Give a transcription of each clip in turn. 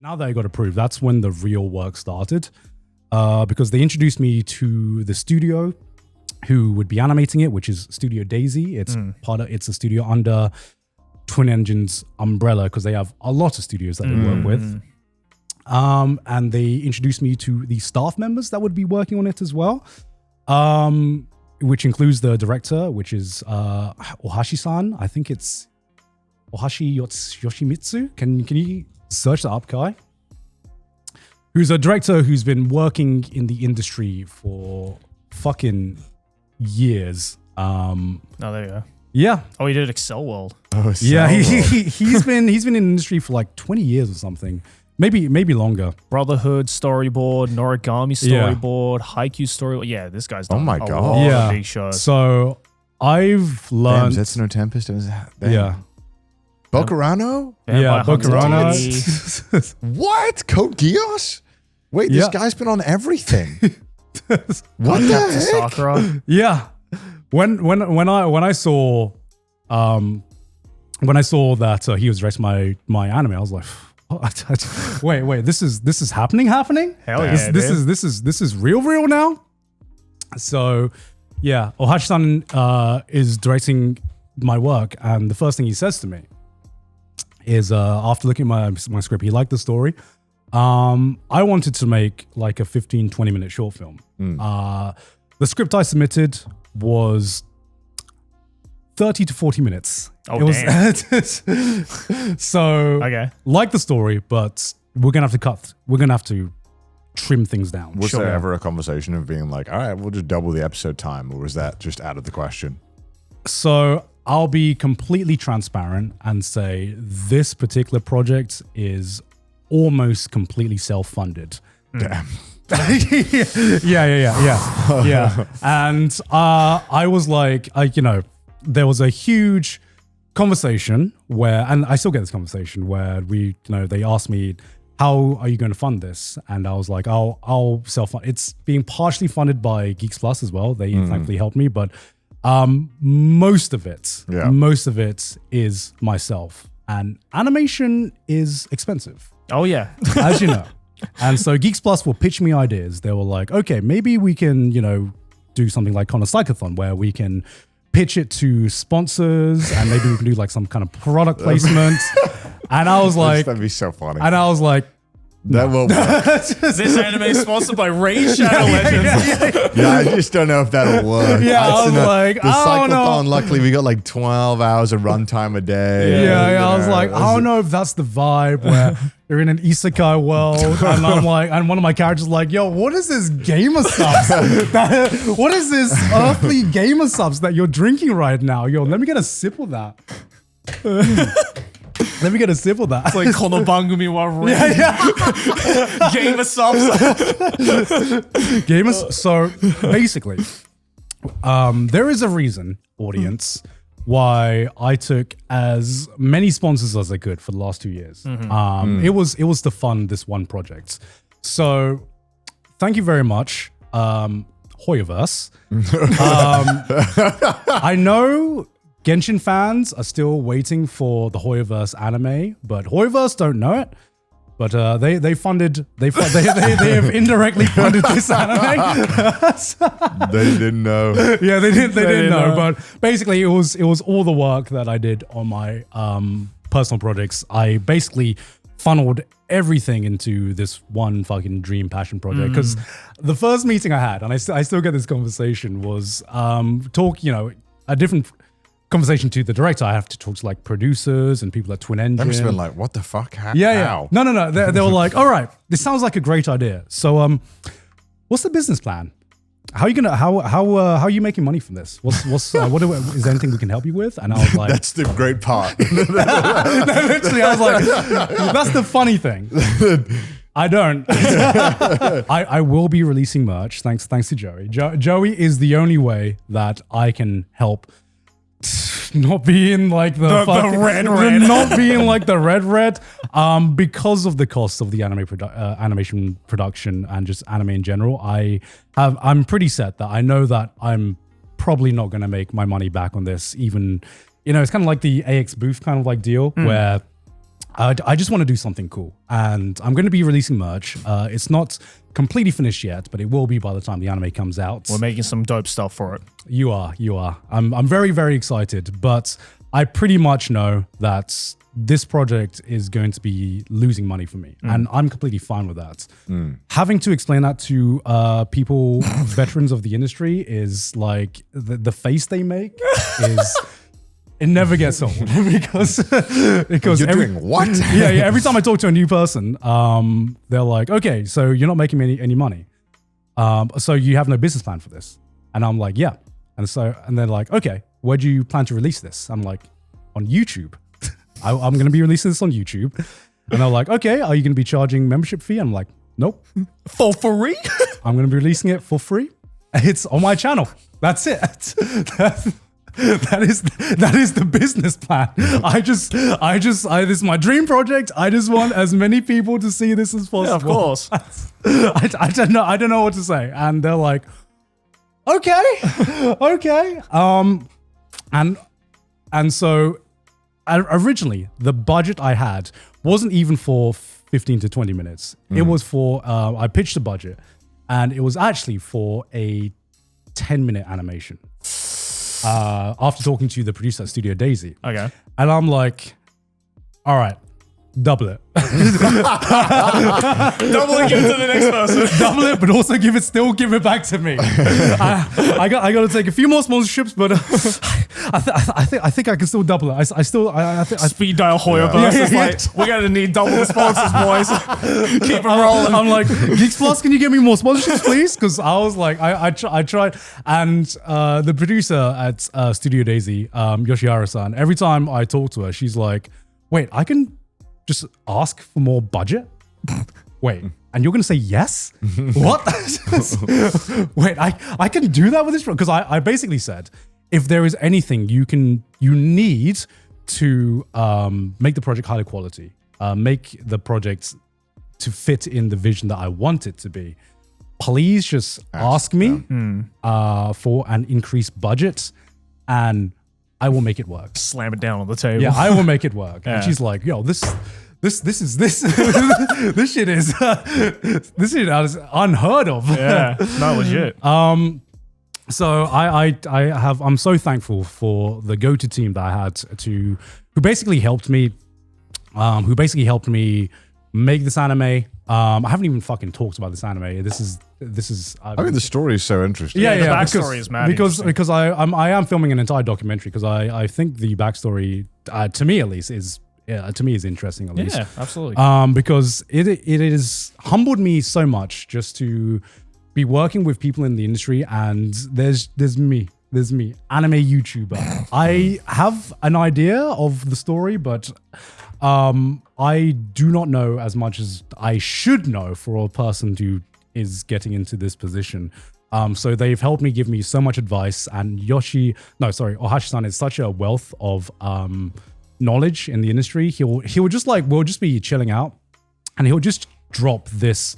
Now that I got approved, that's when the real work started. Because they introduced me to the studio who would be animating it, which is Studio Daisy. It's it's a studio under Twin Engine's umbrella because they have a lot of studios that they work with. And they introduced me to the staff members that would be working on it as well, which includes the director, which is Ohashi-san. I think it's Ohashi Yoshimitsu. Can you search that up, Kai? Who's a director who's been working in the industry for fucking years. Oh, there you go. Yeah. Oh, he did Excel World. Oh, Yeah, he's been in the industry for like 20 years or something. Maybe longer. Brotherhood storyboard, Noragami storyboard, Haikyuu storyboard. Yeah, this guy's done my a God. lot Yeah. of big shows. So I've learned. That's no Tempest. Yeah. Bokurano? Yeah, Vampire Hunter D. Bokurano. What? Code Geass? Wait, this Yeah. guy's been on everything. What the Captain heck? Sakura. Yeah. When I saw that he was directing my anime, I was like, wait, this is happening? Hell yeah, This is real now. So yeah, Ohashi-san is directing my work, and the first thing he says to me is after looking at my script, he liked the story. I wanted to make like a 15-20 minute short film. The script I submitted was 30 to 40 minutes. Oh, damn. So Okay. like the story, but we're gonna have to trim things down. Was there ever a conversation of being like, all right, we'll just double the episode time, or was that just out of the question? So I'll be completely transparent and say this particular project is almost completely self-funded. Damn. Yeah. And I was like, there was a huge conversation where, and I still get this conversation where they asked me, how are you going to fund this? And I was like, I'll self-fund. It's being partially funded by Geeks Plus as well. They thankfully helped me, but most of it is myself. And animation is expensive, Oh, yeah. as you know. And so Geeks Plus will pitch me ideas. They were like, okay, maybe we can, do something like Konosuke-thon where we can pitch it to sponsors and maybe we can do like some kind of product placement. And I was like, That'd be so funny. and I was like, That will work. This anime is sponsored by Raid Shadow Legends. Yeah, I just don't know if that'll work. Yeah, I was like, the I don't know. cyclothon, luckily we got like 12 hours of runtime a day. Yeah, I was like, I don't know if that's the vibe where you're in an isekai world, and I'm like, and one of my characters is like, yo, what is this gamer subs? What is this earthly gamer subs that you're drinking right now? Yo, let me get a sip of that. Let me get a sip of that. It's like Konobangumi wa Raid. Gamer subs. Gamers. So basically, there is a reason, audience, why I took as many sponsors as I could for the last 2 years. It was to fund this one project. So thank you very much, Hoyoverse. I know Genshin fans are still waiting for the Hoyoverse anime, but Hoyoverse don't know it. But they have indirectly funded this anime. They didn't know. Yeah, they didn't know. But basically, it was all the work that I did on my personal projects. I basically funneled everything into this one fucking dream passion project. Because the first meeting I had, and I still get this conversation, was a different conversation to the director. I have to talk to like producers and people at Twin Engine. They must have been like, what the fuck? How? No. They were like, all right, this sounds like a great idea. So, what's the business plan? How are you gonna how are you making money from this? Is there anything we can help you with? And I was like, That's the great part. literally, I was like, that's the funny thing. I don't. I will be releasing merch. Thanks to Joey. Joey is the only way that I can help not being like the red. Not being like the red. Because of the cost of the animation production and just anime in general, I'm pretty set that I know that I'm probably not going to make my money back on this. Even, it's kind of like the AX Booth kind of like deal where I just want to do something cool, and I'm going to be releasing merch. It's not completely finished yet, but it will be by the time the anime comes out. We're making some dope stuff for it. You are. I'm very, very excited, but I pretty much know that this project is going to be losing money for me, and I'm completely fine with that. Having to explain that to people, veterans of the industry, is like the face they make is. It never gets old because You're doing what? yeah. Every time I talk to a new person, they're like, "Okay, so you're not making any money, so you have no business plan for this." And I'm like, "Yeah." And they're like, "Okay, where do you plan to release this?" I'm like, "On YouTube. I'm going to be releasing this on YouTube." And they're like, "Okay, are you going to be charging membership fee?" I'm like, "Nope, For free? I'm going to be releasing it for free. It's on my channel. That's it." That is the business plan. This is my dream project. I just want as many people to see this as possible. Yeah, of course. I don't know what to say. And they're like, okay. And so originally the budget I had wasn't even for 15 to 20 minutes. It was for I pitched a budget, and it was actually for a 10-minute animation. After talking to the producer at Studio Daisy. Okay. And I'm like, all right, double it. Double it, give it to the next person. Double it, but also give it back to me. I got to take a few more sponsorships, but I think I can still double it. I think Speed dial Hoyer versus like, we're going to need double the sponsors, boys. Keep it rolling. I'm like, Geeks Plus, can you get me more sponsorships, please? Because I was like, I tried. And the producer at Studio Daisy, Yoshihara-san, every time I talk to her, she's like, wait, I can just ask for more budget? Wait, and you're going to say yes? What? Wait, I can do that with this? Because I basically said, if there is anything you need to make the project higher quality, make the project to fit in the vision that I want it to be, please just ask me for an increased budget, and I will make it work. Slam it down on the table. Yeah, I will make it work. Yeah. And she's like, yo, this is this shit is unheard of. Yeah, no, legit. So I'm so thankful for the go-to team that I had who basically helped me make this anime. I haven't even fucking talked about this anime. This is. I mean, the story is so interesting. Yeah, the backstory is mad because I am filming an entire documentary because I think the backstory to me at least is interesting at least. Yeah, absolutely. Because it has humbled me so much just to be working with people in the industry, and there's me, anime YouTuber. I have an idea of the story, but I do not know as much as I should know for a person who is getting into this position. So they've helped me, give me so much advice, and Ohashi-san is such a wealth of knowledge in the industry. We'll just be chilling out, and he'll just drop this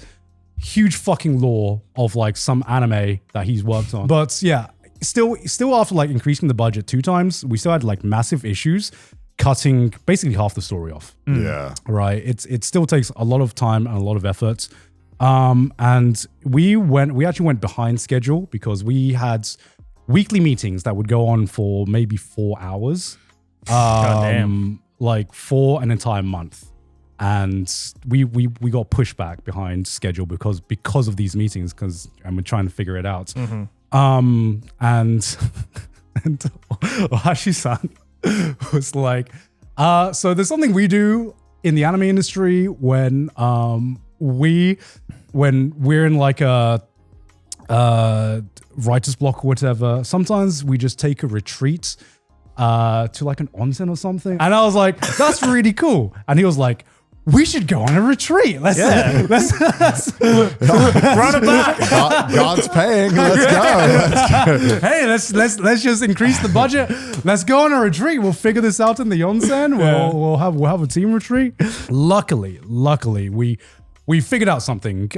huge fucking lore of like some anime that he's worked on. But yeah, still after like increasing the budget 2 times, we still had like massive issues cutting basically half the story off. Yeah. Right. It still takes a lot of time and a lot of effort. And we actually went behind schedule because we had weekly meetings that would go on for maybe 4 hours. Like for an entire month. And we got pushed back behind schedule because of these meetings, and we're trying to figure it out. And Ohashi-san was like, so there's something we do in the anime industry when we're in like a writer's block or whatever. Sometimes we just take a retreat to like an onsen or something. And I was like, that's really cool. And he was like, we should go on a retreat. Let's run it back. God's paying. Let's go. Hey, let's just increase the budget. Let's go on a retreat. We'll figure this out in the onsen. We'll have a team retreat. Luckily, we figured out something,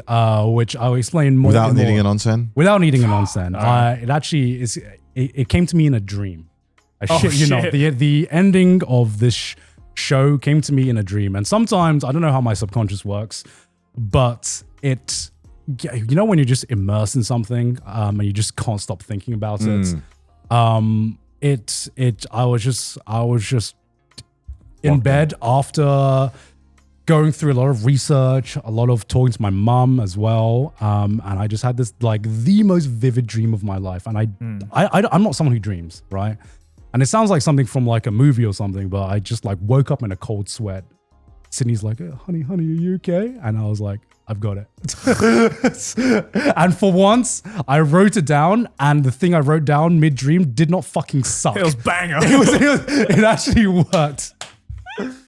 which I'll explain more. Without needing an onsen? Without needing an onsen. It actually is. It came to me in a dream. The ending of this show came to me in a dream. And sometimes, I don't know how my subconscious works, but you know when you're just immersed in something and you just can't stop thinking about it. I was just in bed after going through a lot of research, a lot of talking to my mum as well. And I just had this like the most vivid dream of my life. And I'm not someone who dreams, right? And it sounds like something from like a movie or something, but I just like woke up in a cold sweat. Sydney's like, honey, are you okay? And I was like, I've got it. And for once, I wrote it down, and the thing I wrote down mid-dream did not fucking suck. It was banger. It actually worked.